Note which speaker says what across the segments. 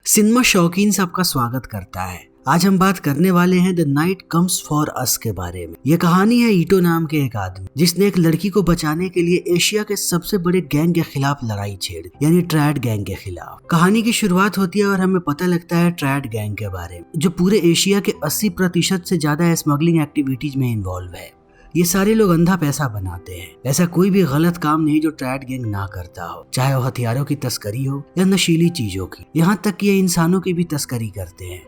Speaker 1: Cinema शौकीन सबका स्वागत करता है। आज हम बात करने वाले हैं the night comes for us के बारे में। यह कहानी है ईटो नाम के एक आदमी जिसने एक लड़की को बचाने के लिए एशिया के सबसे बड़े गैंग के खिलाफ लड़ाई छेड़ दी, यानी ट्रायड गैंग के खिलाफ। कहानी की शुरुआत होती है और हमें पता लगता है ट्रायड गैंग के बारे में, जो पूरे एशिया के 80% से ज्यादा स्मगलिंग एक्टिविटीज में इन्वॉल्व है। ये सारे लोग अंधा पैसा बनाते हैं। ऐसा कोई भी गलत काम नहीं जो ट्रायड गैंग ना करता हो, चाहे वो हथियारों की तस्करी हो या नशीली चीजों की। यहाँ तक कि ये इंसानों की भी तस्करी करते हैं,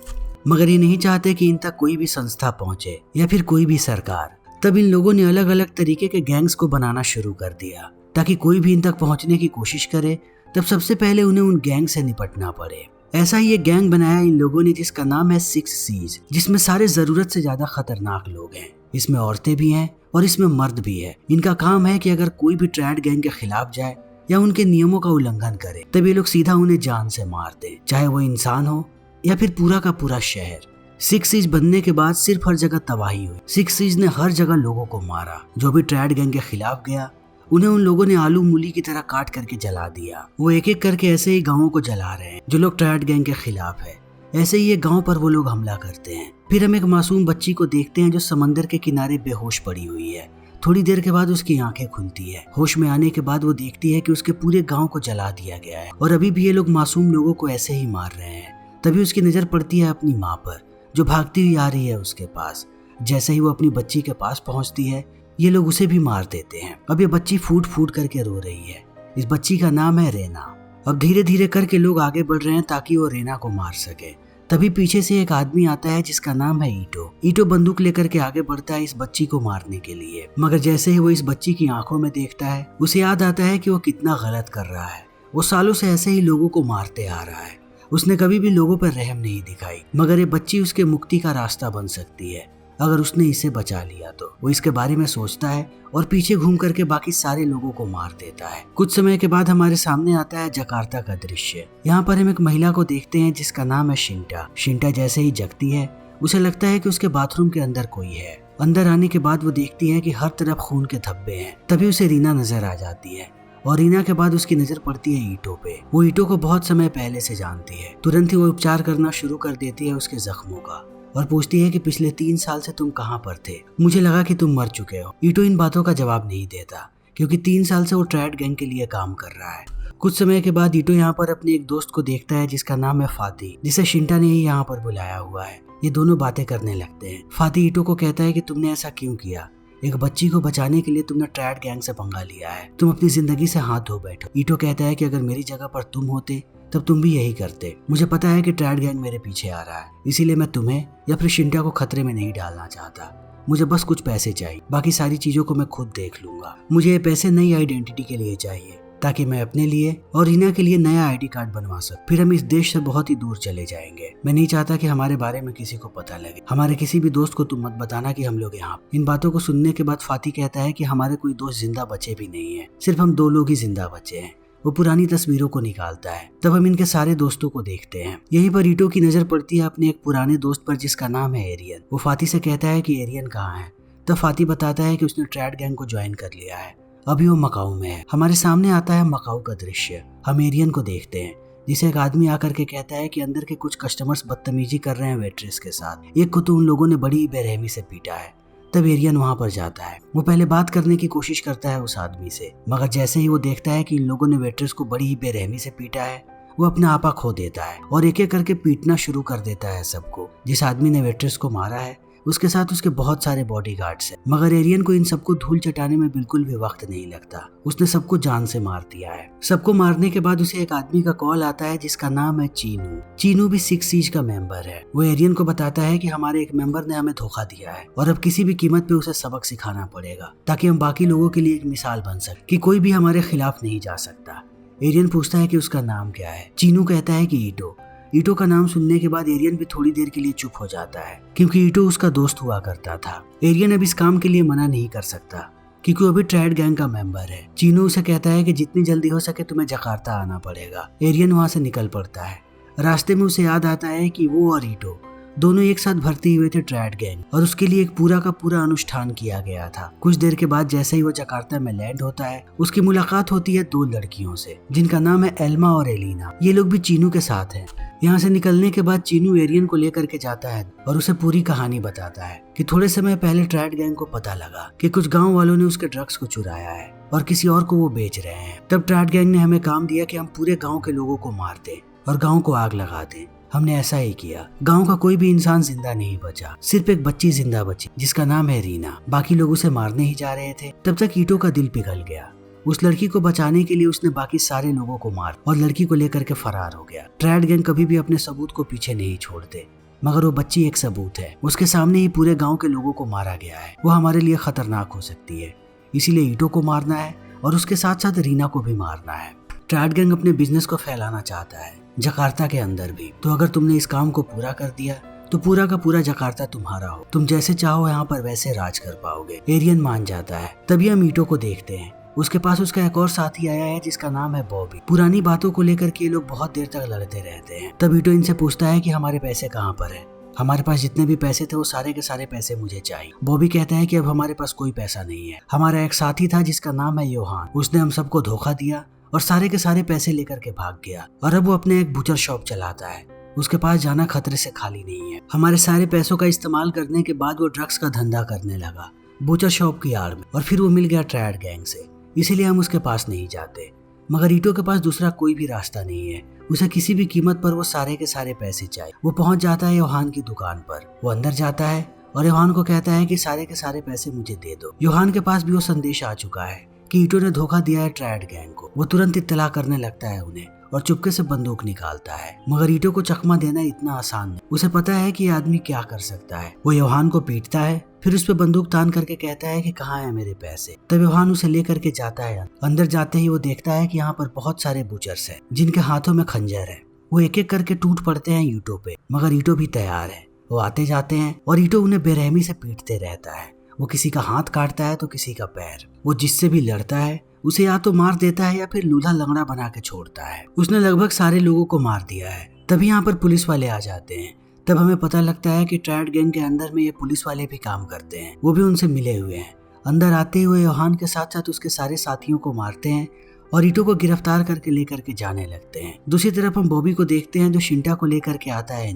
Speaker 1: मगर ये नहीं चाहते कि इन तक कोई भी संस्था पहुंचे या फिर कोई भी सरकार। तब इन लोगों ने अलग अलग तरीके के गैंग्स को बनाना शुरू कर दिया ताकि कोई भी इन तक पहुंचने की कोशिश करे तब सबसे पहले उन्हें उन गैंग से निपटना पड़े। ऐसा ही एक गैंग बनाया इन लोगों ने जिसका नाम है 6 C's, जिसमें सारे जरूरत से ज्यादा खतरनाक लोग हैं। इसमें औरतें भी हैं और इसमें मर्द भी है। इनका काम है कि अगर कोई भी ट्रायड गैंग के खिलाफ जाए या उनके नियमों का उल्लंघन करे तब ये लोग सीधा उन्हें जान से मार दें, चाहे वो इंसान हो या फिर पूरा का पूरा शहर। 6 C's बनने के बाद सिर्फ हर जगह तबाही हुई। 6 C's ने हर जगह लोगों को मारा। जो भी ट्रायड गैंग के खिलाफ गया उन्हें उन लोगों ने आलू मूली की तरह काट करके जला दिया। वो एक एक करके ऐसे ही गाँवों को जला रहे हैं जो लोग ट्रायड गैंग के खिलाफ है। ऐसे ही एक गांव पर वो लोग हमला करते हैं। फिर हम एक मासूम बच्ची को देखते हैं जो समंदर के किनारे बेहोश पड़ी हुई है। थोड़ी देर के बाद उसकी आंखें खुलती है। होश में आने के बाद वो देखती है कि उसके पूरे गांव को जला दिया गया है और अभी भी ये लोग मासूम लोगों को ऐसे ही मार रहे हैं। तभी उसकी नजर पड़ती है अपनी माँ पर, जो भागती हुई आ रही है उसके पास। जैसे ही वो अपनी बच्ची के पास पहुंचती है ये लोग उसे भी मार देते हैं। अब ये बच्ची फूट फूट करके रो रही है। इस बच्ची का नाम है रेना। अब धीरे धीरे करके लोग आगे बढ़ रहे हैं ताकि वो रेना को मार सके। तभी पीछे से एक आदमी आता है जिसका नाम है ईटो। ईटो बंदूक लेकर के आगे बढ़ता है इस बच्ची को मारने के लिए, मगर जैसे ही वो इस बच्ची की आंखों में देखता है उसे याद आता है कि वो कितना गलत कर रहा है। वो सालों से ऐसे ही लोगों को मारते आ रहा है। उसने कभी भी लोगों पर रहम नहीं दिखाई, मगर ये बच्ची उसके मुक्ति का रास्ता बन सकती है अगर उसने इसे बचा लिया तो। वो इसके बारे में सोचता है और पीछे घूम करके बाकी सारे लोगों को मार देता है। कुछ समय के बाद हमारे सामने आता है जकार्ता का दृश्य। यहाँ पर हम एक महिला को देखते हैं जिसका नाम है शिंटा। शिंटा जैसे ही जगती है उसे लगता है कि उसके बाथरूम के अंदर कोई है। अंदर आने के बाद वो देखती है कि हर तरफ खून के धब्बे हैं। तभी उसे रीना नजर आ जाती है और रीना के बाद उसकी नजर पड़ती है ईटो पे। वो ईटो को बहुत समय पहले से जानती है। तुरंत ही वो उपचार करना शुरू कर देती है उसके जख्मों का और पूछती है कि पिछले 3 साल से तुम कहाँ पर थे? मुझे लगा कि तुम मर चुके हो। ईटो इन बातों का जवाब नहीं देता क्योंकि 3 साल से वो ट्रायड गैंग के लिए काम कर रहा है। कुछ समय के बाद ईटो यहाँ पर अपने एक दोस्त को देखता है जिसका नाम है फाती, जिसे शिंटा ने ही यहाँ पर बुलाया हुआ है। ये दोनों बातें करने लगते हैं। फाती ईटो को कहता है कि तुमने ऐसा क्यों किया? एक बच्ची को बचाने के लिए तुमने ट्रायड गैंग से पंगा लिया है। तुम अपनी जिंदगी से हाथ धो बैठो। ईटो कहता है कि अगर मेरी जगह पर तुम होते तब तुम भी यही करते। मुझे पता है कि ट्रायड गैंग मेरे पीछे आ रहा है, इसीलिए मैं तुम्हें या फिर शिंटा को खतरे में नहीं डालना चाहता। मुझे बस कुछ पैसे चाहिए, बाकी सारी चीजों को मैं खुद देख लूंगा। मुझे ये पैसे नई आइडेंटिटी के लिए चाहिए ताकि मैं अपने लिए और रीना के लिए नया आईडी कार्ड बनवा सकूं। फिर हम इस देश से बहुत ही दूर चले जाएंगे। मैं नहीं चाहता कि हमारे बारे में किसी को पता लगे। हमारे किसी भी दोस्त को तुम मत बताना कि हम लोग यहाँ। इन बातों को सुनने के बाद फाती कहता है कि हमारे कोई दोस्त जिंदा बचे भी नहीं है, सिर्फ हम 2 लोग ही जिंदा बचे हैं। वो पुरानी तस्वीरों को निकालता है। तब हम इनके सारे दोस्तों को देखते हैं। यहीं पर ईटो की नजर पड़ती है अपने एक पुराने दोस्त पर जिसका नाम है एरियन। वो फाती से कहता है कि एरियन कहाँ है। तब फाती बताता है कि उसने ट्रायड गैंग को ज्वाइन कर लिया है, अभी वो मकाऊ में है। हमारे सामने आता है मकाऊ का दृश्य। हम एरियन को देखते हैं जिसे एक आदमी आकर के कहता है कि अंदर के कुछ कस्टमर्स बदतमीजी कर रहे हैं वेट्रेस के साथ। एक को तो उन लोगों ने बड़ी बेरहमी से पीटा है। तब एरियन वहां पर जाता है। वो पहले बात करने की कोशिश करता है उस आदमी से, मगर जैसे ही वो देखता है कि इन लोगों ने वेट्रेस को बड़ी ही बेरहमी से पीटा है वो अपना आपा खो देता है और एक एक करके पीटना शुरू कर देता है सबको। जिस आदमी ने वेट्रेस को मारा है उसके साथ उसके बहुत सारे बॉडीगार्ड्स हैं, मगर एरियन को इन सबको धूल चटाने में बिल्कुल भी वक्त नहीं लगता। उसने सबको जान से मार दिया है। सबको मारने के बाद उसे एक आदमी का कॉल आता है जिसका नाम है चीनू। चीनू भी 6 C's का मेंबर है। वो एरियन को बताता है कि हमारे एक मेंबर ने हमें धोखा दिया है और अब किसी भी कीमत पे उसे सबक सिखाना पड़ेगा ताकि हम बाकी लोगों के लिए एक मिसाल बन सके कि कोई भी हमारे खिलाफ नहीं जा सकता। एरियन पूछता है कि उसका नाम क्या है। चीनू कहता है कि ईटो। ईटो का नाम सुनने के बाद एरियन भी थोड़ी देर के लिए चुप हो जाता है क्योंकि ईटो उसका दोस्त हुआ करता था। एरियन अब इस काम के लिए मना नहीं कर सकता क्योंकि वो भी ट्रायड गैंग का मेंबर है। चीनू उसे कहता है कि जितनी जल्दी हो सके तुम्हें जकार्ता आना पड़ेगा। एरियन वहां से निकल पड़ता है। रास्ते में उसे याद आता है कि वो और ईटो दोनों एक साथ भर्ती हुए थे ट्रैड गैंग और उसके लिए एक पूरा का पूरा अनुष्ठान किया गया था। कुछ देर के बाद जैसे ही वो जकार्ता में लैंड होता है उसकी मुलाकात होती है दो लड़कियों से जिनका नाम है एल्मा और एलिना। ये लोग भी चीनू के साथ हैं। यहाँ से निकलने के बाद चीनू एरियन को लेकर के जाता है और उसे पूरी कहानी बताता है कि थोड़े समय पहले ट्रैड गैंग को पता लगा कि कुछ गांव वालों ने उसके ड्रग्स को चुराया है और किसी और को वो बेच रहे हैं। तब ट्रैड गैंग ने हमें काम दिया कि हम पूरे गांव के लोगों को मार दें और गांव को आग लगा दें। हमने ऐसा ही किया। गांव का कोई भी इंसान जिंदा नहीं बचा, सिर्फ एक बच्ची जिंदा बची जिसका नाम है रीना। बाकी लोग उसे मारने ही जा रहे थे। तब तक ईटो का दिल पिघल गया। उस लड़की को बचाने के लिए उसने बाकी सारे लोगों को मार और लड़की को लेकर के फरार हो गया। ट्रैड गैंग कभी भी अपने सबूत को पीछे नहीं छोड़ते, मगर वो बच्ची एक सबूत है। उसके सामने ही पूरे गांव के लोगों को मारा गया है। वो हमारे लिए खतरनाक हो सकती है, इसीलिए ईटो को मारना है और उसके साथ साथ रीना को भी मारना है। ट्रैड गैंग अपने बिजनेस को फैलाना चाहता है, जकार्ता के अंदर भी। तो अगर तुमने इस काम को पूरा कर दिया तो पूरा का पूरा जकार्ता तुम्हारा हो। तुम जैसे चाहो यहाँ पर वैसे राज कर पाओगे। एरियन मान जाता है। तभी हम ईटो को देखते हैं। उसके पास उसका एक और साथी आया है जिसका नाम है बॉबी। पुरानी बातों को लेकर के ये लोग बहुत देर तक लड़ते रहते हैं। तब ईटो इनसे पूछता है कि हमारे पैसे कहाँ पर है। हमारे पास जितने भी पैसे थे वो सारे के सारे पैसे मुझे चाहिए। बॉबी कहता है कि अब हमारे पास कोई पैसा नहीं है। हमारा एक साथी था जिसका नाम है योहान, उसने हम सबको धोखा दिया और सारे के सारे पैसे लेकर के भाग गया और अब वो अपने एक बुचर शॉप चलाता है। उसके पास जाना खतरे से खाली नहीं है। हमारे सारे पैसों का इस्तेमाल करने के बाद वो ड्रग्स का धंधा करने लगा बुचर शॉप की आड़ में और फिर वो मिल गया ट्रैड गैंग से, इसीलिए हम उसके पास नहीं जाते। मगर ईटो के पास दूसरा कोई भी रास्ता नहीं है। उसे किसी भी कीमत पर वो सारे के सारे पैसे चाहिए। वो पहुंच जाता है योहान की दुकान पर। वो अंदर जाता है और योहान को कहता है कि सारे के सारे पैसे मुझे दे दो। योहान के पास भी वो संदेश आ चुका है कि ईटो ने धोखा दिया है ट्रैड गैंग को। वो तुरंत इत्तला करने लगता है उन्हें और चुपके से बंदूक निकालता है। मगर ईटो को चकमा देना इतना आसान नहीं। उसे पता है कि ये आदमी क्या कर सकता है। वो योहान को पीटता है, फिर उस पे बंदूक तान करके कहता है कि कहाँ है मेरे पैसे। तब योहान उसे लेकर के जाता है। अंदर जाते ही वो देखता है कि यहाँ पर बहुत सारे बुचर्स हैं जिनके हाथों में खंजर है। वो एक एक करके टूट पड़ते हैं ईटो पे, मगर ईटो भी तैयार है। वो आते जाते हैं और ईटो उन्हें बेरहमी से पीटते रहता है। वो किसी का हाथ काटता है तो किसी का पैर। वो जिससे भी लड़ता है उसे या तो मार देता है या फिर लूल्हा लंगड़ा बना के छोड़ता है। उसने लगभग सारे लोगों को मार दिया है। तभी यहाँ पर पुलिस वाले आ जाते हैं। तब हमें पता लगता है कि ट्रैड गैंग के अंदर में ये पुलिस वाले भी काम करते हैं। वो भी उनसे मिले हुए हैं। अंदर आते हुए योहान के साथ साथ उसके सारे साथियों को मारते हैं और ईटो को गिरफ्तार करके लेकर के जाने लगते हैं। दूसरी तरफ हम बॉबी को देखते हैं जो शिंटा को लेकर के आता है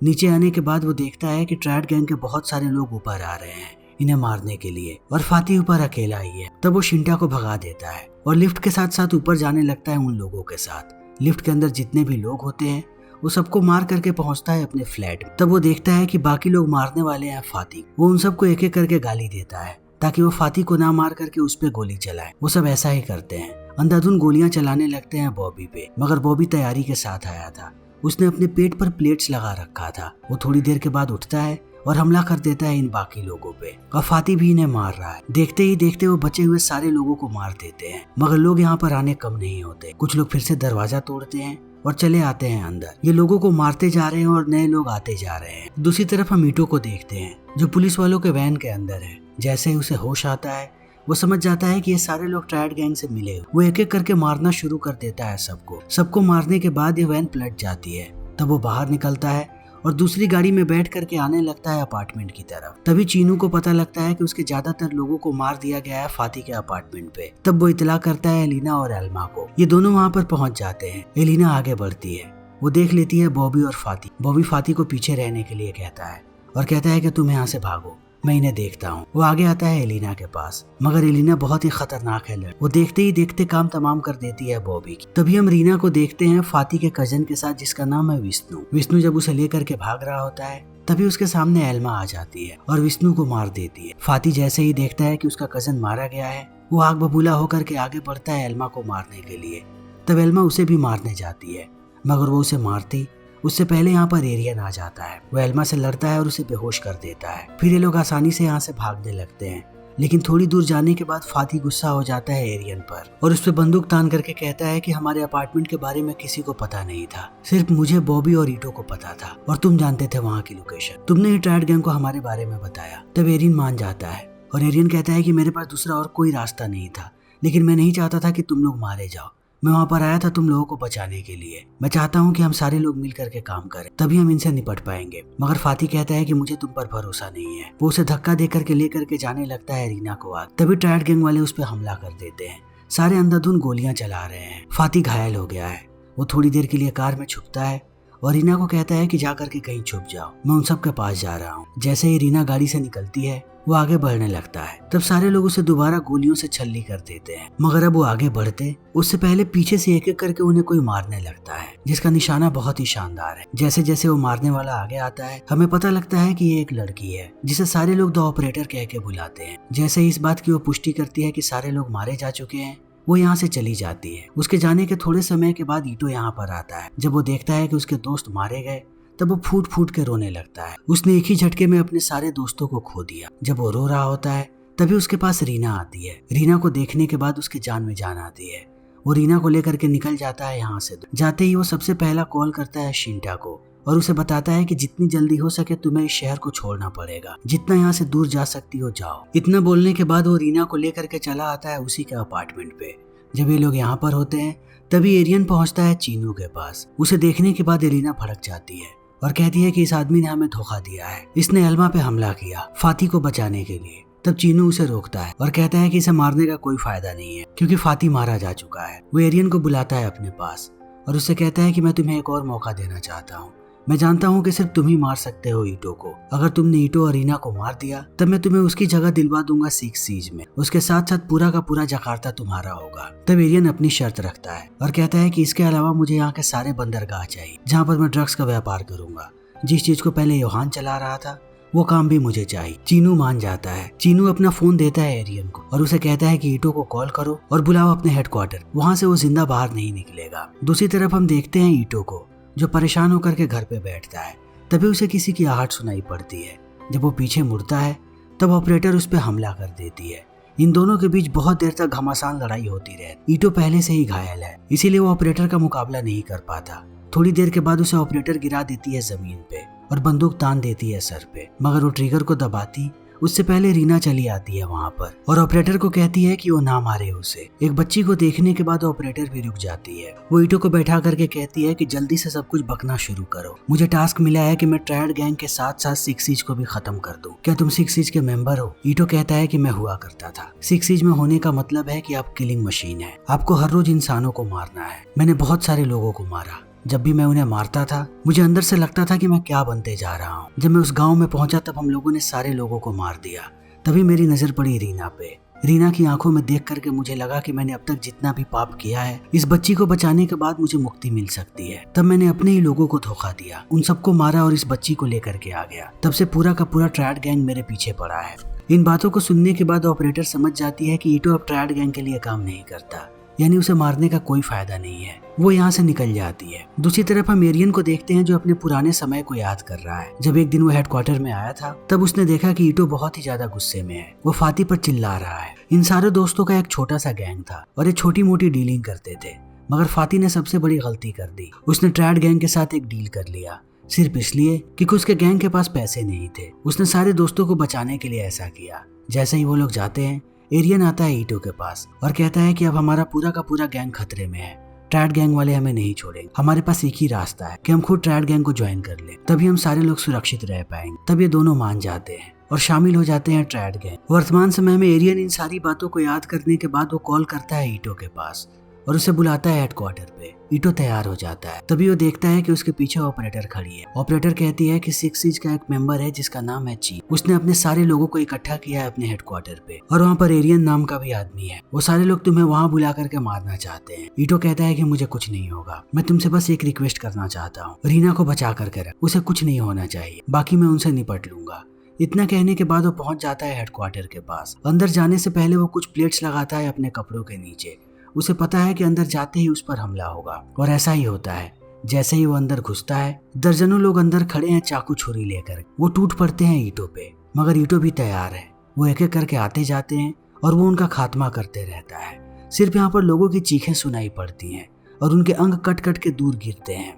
Speaker 1: नीचे आने के बाद वो देखता है कि ट्रैड गैंग के बहुत सारे लोग ऊपर आ रहे हैं इन्हें मारने के लिए और फाती ऊपर अकेला ही है। तब वो शिंटा को भगा देता है और लिफ्ट के साथ साथ ऊपर जाने लगता है उन लोगों के साथ। लिफ्ट के अंदर जितने भी लोग होते हैं वो सबको मार करके पहुंचता है अपने फ्लैट में। तब वो देखता है कि बाकी लोग मारने वाले हैं फाती। वो उन सबको एक एक करके गाली देता है ताकि वो फाती को ना मार करके उस पे गोली चलाए। वो सब ऐसा ही करते हैं। अंधाधुन गोलियां चलाने लगते हैं बॉबी पे, मगर बॉबी तैयारी के साथ आया था। उसने अपने पेट पर प्लेट्स लगा रखा था। वो थोड़ी देर के बाद उठता है और हमला कर देता है इन बाकी लोगों पे और फाती भी इन्हें मार रहा है। देखते ही देखते वो बचे हुए सारे लोगों को मार देते हैं। मगर लोग यहाँ पर आने कम नहीं होते। कुछ लोग फिर से दरवाजा तोड़ते हैं और चले आते हैं अंदर। ये लोगों को मारते जा रहे हैं और नए लोग आते जा रहे हैं। दूसरी तरफ हम ईटो को देखते हैं जो पुलिस वालों के वैन के अंदर है। जैसे ही उसे होश आता है वो समझ जाता है कि ये सारे लोग ट्रैड गैंग से मिले। वो एक एक करके मारना शुरू कर देता है सबको मारने के बाद ये वैन पलट जाती है। तब वो बाहर निकलता है और दूसरी गाड़ी में बैठ करके आने लगता है अपार्टमेंट की तरफ। तभी चीनू को पता लगता है कि उसके ज्यादातर लोगों को मार दिया गया है फाती के अपार्टमेंट पे। तब वो इतला करता है एलिना और एल्मा को। ये दोनों वहाँ पर पहुंच जाते हैं। एलिना आगे बढ़ती है। वो देख लेती है बॉबी और फाती। बॉबी फाती को पीछे रहने के लिए कहता है और कहता है कि तुम यहाँ से भागो, मैं इन्हें देखता हूँ। वो आगे आता है एलिना के पास, मगर एलिना बहुत ही खतरनाक है। वो देखते ही देखते काम तमाम कर देती है बॉबी की। तभी हम रीना को देखते हैं फाती के कजन के साथ जिसका नाम है विष्णु। विष्णु जब उसे लेकर के भाग रहा होता है तभी उसके सामने एल्मा आ जाती है और विष्णु को मार देती है। फाती जैसे ही देखता है कि उसका कजन मारा गया है वो आग बबूला होकर के आगे बढ़ता है एल्मा को मारने के लिए। तब एल्मा उसे भी मारने जाती है, मगर वो उसे मारती उससे पहले यहाँ पर एरियन आ जाता है। वो एल्मा से लड़ता है और उसे बेहोश कर देता है। फिर ये लोग आसानी से यहाँ से भागने लगते हैं, लेकिन थोड़ी दूर जाने के बाद फाती गुस्सा हो जाता है एरियन पर और उस पर बंदूक तान करके कहता है कि हमारे अपार्टमेंट के बारे में किसी को पता नहीं था, सिर्फ मुझे, बॉबी और ईटो को पता था और तुम जानते थे वहाँ की लोकेशन। तुमने ही ट्रैड गैंग को हमारे बारे में बताया। तब एरियन मान जाता है और एरियन कहता है कि मेरे पास दूसरा और कोई रास्ता नहीं था, लेकिन मैं नहीं चाहता था कि तुम लोग मारे जाओ। मैं वहाँ पर आया था तुम लोगों को बचाने के लिए। मैं चाहता हूँ कि हम सारे लोग मिल करके काम करें, तभी हम इनसे निपट पाएंगे। मगर फाती कहता है कि मुझे तुम पर भरोसा नहीं है। वो उसे धक्का दे करके ले करके जाने लगता है रीना को आग। तभी ट्रायड गैंग वाले उस पर हमला कर देते हैं। सारे अंधाधुंध गोलियां चला रहे हैं। फाती घायल हो गया है। वो थोड़ी देर के लिए कार में छुपता है और रीना को कहता है कि जा करके कहीं छुप जाओ, मैं उन सब के पास जा रहा हूँ। जैसे ही रीना गाड़ी से निकलती है वो आगे बढ़ने लगता है। तब सारे लोग उसे दोबारा गोलियों से छल्ली कर देते हैं। मगर अब वो आगे बढ़ते उससे पहले पीछे से एक एक करके उन्हें कोई मारने लगता है, जिसका निशाना बहुत ही शानदार है। जैसे जैसे वो मारने वाला आगे आता है हमें पता लगता है कि ये एक लड़की है, जिसे सारे लोग द ऑपरेटर कह के बुलाते हैं। जैसे ही इस बात की वो पुष्टि करती है कि सारे लोग मारे जा चुके हैं, वो यहाँ से चली जाती है। उसके जाने के थोड़े समय के बाद ईटो यहाँ पर आता है। जब वो देखता है कि उसके दोस्त मारे गए तब वो फूट फूट के रोने लगता है। उसने एक ही झटके में अपने सारे दोस्तों को खो दिया। जब वो रो रहा होता है तभी उसके पास रीना आती है। रीना को देखने के बाद उसकी जान में जान आती है। वो रीना को लेकर के निकल जाता है यहाँ से। जाते ही वो सबसे पहला कॉल करता है शिंटा को और उसे बताता है कि जितनी जल्दी हो सके तुम्हें इस शहर को छोड़ना पड़ेगा, जितना यहाँ से दूर जा सकती हो जाओ। इतना बोलने के बाद वो रीना को लेकर के चला आता है उसी के अपार्टमेंट पे। जब ये लोग यहाँ पर होते हैं तभी एरियन पहुंचता है चीनू के पास। उसे देखने के बाद एलिना भड़क जाती है और कहती है कि इस आदमी ने हमें धोखा दिया है, इसने एल्मा पे हमला किया फाती को बचाने के लिए। तब चीनू उसे रोकता है और कहता है कि इसे मारने का कोई फायदा नहीं है क्योंकि फाती मारा जा चुका है। वो एरियन को बुलाता है अपने पास और उससे कहता है कि मैं तुम्हें एक और मौका देना चाहता हूँ। मैं जानता हूँ कि सिर्फ तुम ही मार सकते हो ईटो को। अगर तुमने ईटो और रीना को मार दिया तब मैं तुम्हें उसकी जगह दिलवा दूंगा सिक्स सीज में। उसके साथ साथ पूरा का पूरा जकार्ता तुम्हारा होगा। तब एरियन अपनी शर्त रखता है और कहता है कि इसके अलावा मुझे यहाँ के सारे बंदरगाह चाहिए जहाँ पर मैं ड्रग्स का व्यापार करूंगा। जिस चीज को पहले योहान चला रहा था वो काम भी मुझे चाहिए। चीनू मान जाता है। चीनू अपना फोन देता है एरियन को और उसे कहता है कि ईटो को कॉल करो और बुलाओ अपने हेडक्वार्टर, वहां से वो जिंदा बाहर नहीं निकलेगा। दूसरी तरफ हम देखते हैं ईटो को जो परेशान होकर के घर पे बैठता है। तभी उसे किसी की आहट सुनाई पड़ती है। जब वो पीछे मुड़ता है तब ऑपरेटर उस पर हमला कर देती है। इन दोनों के बीच बहुत देर तक घमासान लड़ाई होती रही। ईटो पहले से ही घायल है, इसीलिए वो ऑपरेटर का मुकाबला नहीं कर पाता। थोड़ी देर के बाद उसे ऑपरेटर गिरा देती है जमीन पे और बंदूक तान देती है सर पे। मगर वो ट्रिगर को दबाती उससे पहले रीना चली आती है वहाँ पर और ऑपरेटर को कहती है कि वो ना मारे उसे। एक बच्ची को देखने के बाद ऑपरेटर भी रुक जाती है। वो ईटो को बैठा करके कहती है कि जल्दी से सब कुछ बकना शुरू करो। मुझे टास्क मिला है कि मैं ट्रायड गैंग के साथ साथ सिक्स सीज को भी खत्म कर दूं। क्या तुम सिक्स सीज के मेंबर हो? ईटो कहता है कि मैं हुआ करता था। सिक्स सीज में होने का मतलब है कि आप किलिंग मशीन है। आपको हर रोज इंसानों को मारना है। मैंने बहुत सारे लोगों को मारा। जब भी मैं उन्हें मारता था मुझे अंदर से लगता था कि मैं क्या बनते जा रहा हूँ। जब मैं उस गांव में पहुंचा तब हम लोगों ने सारे लोगों को मार दिया। तभी मेरी नजर पड़ी रीना पे। रीना की आंखों में देख करके मुझे लगा कि मैंने अब तक जितना भी पाप किया है इस बच्ची को बचाने के बाद मुझे मुक्ति मिल सकती है। तब मैंने अपने ही लोगों को धोखा दिया, उन सबको मारा और इस बच्ची को लेकर के आ गया। तब से पूरा का पूरा ट्रायड गैंग मेरे पीछे पड़ा है। इन बातों को सुनने के बाद ऑपरेटर समझ जाती है कि ईटो अब ट्रायड गैंग के लिए काम नहीं करता, यानी उसे मारने का कोई फायदा नहीं है। वो यहाँ से निकल जाती है। दूसरी तरफ हम एरियन को देखते हैं जो अपने पुराने समय को याद कर रहा है। जब एक दिन वो हेडक्वार्टर में आया था तब उसने देखा कि ईटो बहुत ही ज्यादा गुस्से में है। वो फाती पर चिल्ला रहा है। इन सारे दोस्तों का एक छोटा सा गैंग था और ये छोटी मोटी डीलिंग करते थे। मगर फाती ने सबसे बड़ी गलती कर दी। उसने ट्रायड गैंग के साथ एक डील कर लिया सिर्फ इसलिए क्योंकि उसके गैंग के पास पैसे नहीं थे। उसने सारे दोस्तों को बचाने के लिए ऐसा किया। जैसे ही वो लोग जाते हैं एरियन आता है ईटो के पास और कहता है कि अब हमारा पूरा का पूरा गैंग खतरे में है। ट्रायड गैंग वाले हमें नहीं छोड़ेंगे। हमारे पास एक ही रास्ता है कि हम खुद ट्रायड गैंग को ज्वाइन कर लें, तभी हम सारे लोग सुरक्षित रह पाएंगे। तब ये दोनों मान जाते हैं और शामिल हो जाते हैं ट्रायड गैंग। वर्तमान समय में एरियन इन सारी बातों को याद करने के बाद वो कॉल करता है ईटो के पास और उसे बुलाता है हेडक्वार्टर पे। ईटो तैयार हो जाता है। तभी वो देखता है कि उसके पीछे ऑपरेटर खड़ी है। ऑपरेटर कहती है कि सिक्स सीज का एक मेंबर है जिसका नाम है ची। उसने अपने सारे लोगों को इकट्ठा किया है अपने हेडक्वार्टर पे और वहाँ पर एरियन नाम का भी आदमी है। वो सारे लोग तुम्हें वहाँ बुला करके मारना चाहते हैं। ईटो कहता है कि मुझे कुछ नहीं होगा, मैं तुमसे बस एक रिक्वेस्ट करना चाहता हूँ, रीना को बचा करके रख, उसे कुछ नहीं होना चाहिए, बाकी मैं उनसे निपट लूंगा। इतना कहने के बाद वो पहुंच जाता है हेडक्वार्टर के पास। अंदर जाने से पहले वो कुछ प्लेट्स लगाता है अपने कपड़ों के नीचे। उसे पता है कि अंदर जाते ही उस पर हमला होगा और ऐसा ही होता है। जैसे ही वो अंदर घुसता है दर्जनों लोग अंदर खड़े हैं चाकू छुरी लेकर। वो टूट पड़ते हैं ईटो पे, मगर ईटो भी तैयार है। वो एक एक करके आते जाते हैं और वो उनका खात्मा करते रहता है। सिर्फ यहाँ पर लोगों की चीखें सुनाई पड़ती हैं और उनके अंग कट कट के दूर गिरते हैं।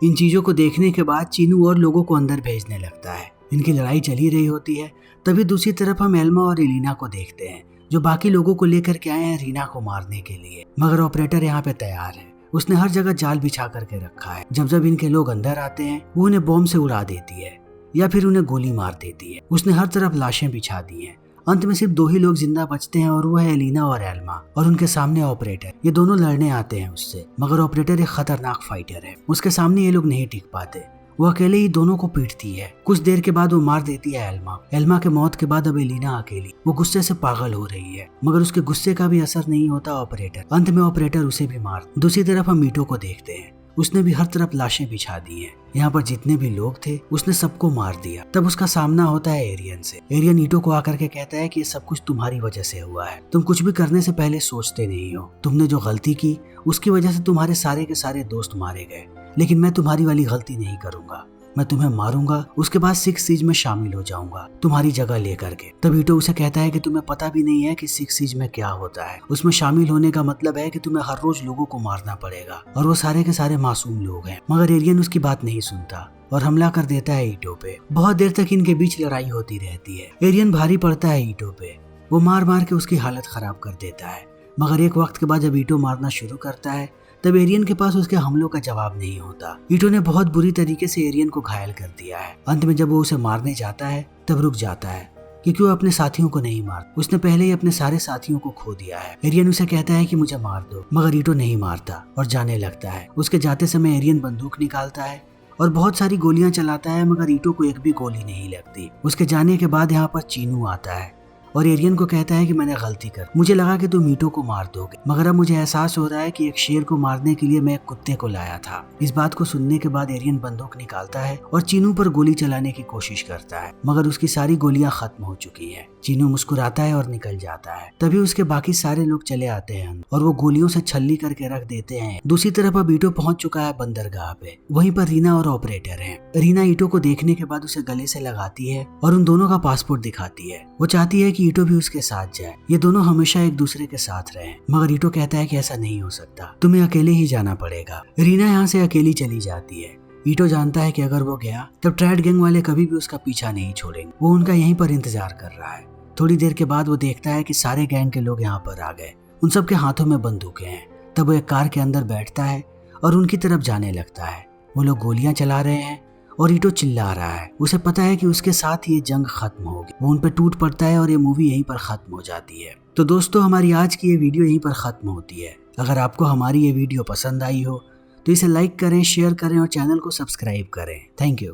Speaker 1: इन चीजों को देखने के बाद चीनू और लोगों को अंदर भेजने लगता है। इनकी लड़ाई चली रही होती है। तभी दूसरी तरफ हम एल्मा और एलिना को देखते हैं जो बाकी लोगों को लेकर के आए हैं रीना को मारने के लिए। मगर ऑपरेटर यहाँ पे तैयार है। उसने हर जगह जाल बिछा करके रखा है। जब जब इनके लोग अंदर आते हैं वो उन्हें बॉम्ब से उड़ा देती है या फिर उन्हें गोली मार देती है। उसने हर तरफ लाशें बिछा दी हैं। अंत में सिर्फ 2 ही लोग जिंदा बचते हैं और वो है एलिना और एल्मा, और उनके सामने ऑपरेटर। ये दोनों लड़ने आते हैं उससे, मगर ऑपरेटर एक खतरनाक फाइटर है। उसके सामने ये लोग नहीं टिक पाते। वो अकेले ही दोनों को पीटती है। कुछ देर के बाद वो मार देती है एल्मा। एल्मा के मौत के बाद अब एलिना अकेली, वो गुस्से से पागल हो रही है, मगर उसके गुस्से का भी असर नहीं होता ऑपरेटर। अंत में ऑपरेटर उसे भी मार। दूसरी तरफ हम ईटो को देखते हैं। उसने भी हर तरफ लाशें बिछा दी हैं। यहाँ पर जितने भी लोग थे उसने सबको मार दिया। तब उसका सामना होता है एरियन से। एरियन ईटो को आकर के कहता है कि ये सब कुछ तुम्हारी वजह से हुआ है। तुम कुछ भी करने से पहले सोचते नहीं हो। तुमने जो गलती की उसकी वजह से तुम्हारे सारे के सारे दोस्त मारे गए, लेकिन मैं तुम्हारी वाली गलती नहीं करूंगा। मैं तुम्हें मारूंगा, उसके बाद 6 सिज में शामिल हो जाऊंगा तुम्हारी जगह लेकर के। तब ईटो उसे कहता है कि तुम्हें पता भी नहीं है कि 6 सिज में क्या होता है। उसमें शामिल होने का मतलब है कि तुम्हें हर रोज लोगों को मारना पड़ेगा, और वो सारे के सारे मासूम लोग हैं। मगर एरियन उसकी बात नहीं सुनता और हमला कर देता है ईटो पे। बहुत देर तक इनके बीच लड़ाई होती रहती है। एरियन भारी पड़ता है ईटो पे। वो मार मार के उसकी हालत खराब कर देता है। मगर एक वक्त के बाद जब ईटो मारना शुरू करता है तब एरियन के पास उसके हमलों का जवाब नहीं होता। ईटो ने बहुत बुरी तरीके से एरियन को घायल कर दिया है। अंत में जब वो उसे मारने जाता है तब रुक जाता है, क्योंकि वो अपने साथियों को नहीं मार। उसने पहले ही अपने सारे साथियों को खो दिया है। एरियन उसे कहता है कि मुझे मार दो, मगर ईटो नहीं मारता और जाने लगता है। उसके जाते समय एरियन बंदूक निकालता है और बहुत सारी गोलियां चलाता है, मगर ईटो को एक भी गोली नहीं लगती। उसके जाने के बाद यहाँ पर चीनू आता है और एरियन को कहता है कि मैंने गलती कर, मुझे लगा कि तुम ईटो को मार दोगे, मगर अब मुझे एहसास हो रहा है कि एक शेर को मारने के लिए मैं एक कुत्ते को लाया था। इस बात को सुनने के बाद एरियन बंदूक निकालता है और चीनू पर गोली चलाने की कोशिश करता है, मगर उसकी सारी गोलियां खत्म हो चुकी हैं। चीनू मुस्कुराता है और निकल जाता है। तभी उसके बाकी सारे लोग चले आते हैं और वो गोलियों से छल्ली करके रख देते हैं। दूसरी तरफ अब ईटो पहुंच चुका है बंदरगाह पे। वहीं पर रीना और ऑपरेटर हैं। रीना ईटो को देखने के बाद उसे गले से लगाती है और उन दोनों का पासपोर्ट दिखाती है। वो चाहती है कि ईटो भी उसके साथ जाए, ये दोनों हमेशा एक दूसरे के साथ रहें। मगर ईटो कहता है कि ऐसा नहीं हो सकता, तुम्हें अकेले ही जाना पड़ेगा। रीना यहाँ से अकेली चली जाती है। ईटो जानता है कि अगर वो गया तब ट्रैड गैंग वाले कभी भी उसका पीछा नहीं छोड़ेंगे। वो उनका यहीं पर इंतजार कर रहा है। थोड़ी देर के बाद वो देखता है कि सारे गैंग के लोग यहाँ पर आ गए। उन सबके हाथों में बंदूकें हैं। तब वो एक कार के अंदर बैठता है और उनकी तरफ जाने लगता है। वो लोग गोलियां चला रहे हैं और ईटो चिल्ला रहा है। उसे पता है कि उसके साथ ये जंग खत्म होगी। वो उन पे टूट पड़ता है और ये मूवी यहीं पर खत्म हो जाती है। तो दोस्तों, हमारी आज की ये वीडियो यहीं पर खत्म होती है। अगर आपको हमारी ये वीडियो पसंद आई हो तो इसे लाइक करें, शेयर करें और चैनल को सब्सक्राइब करें। Thank you.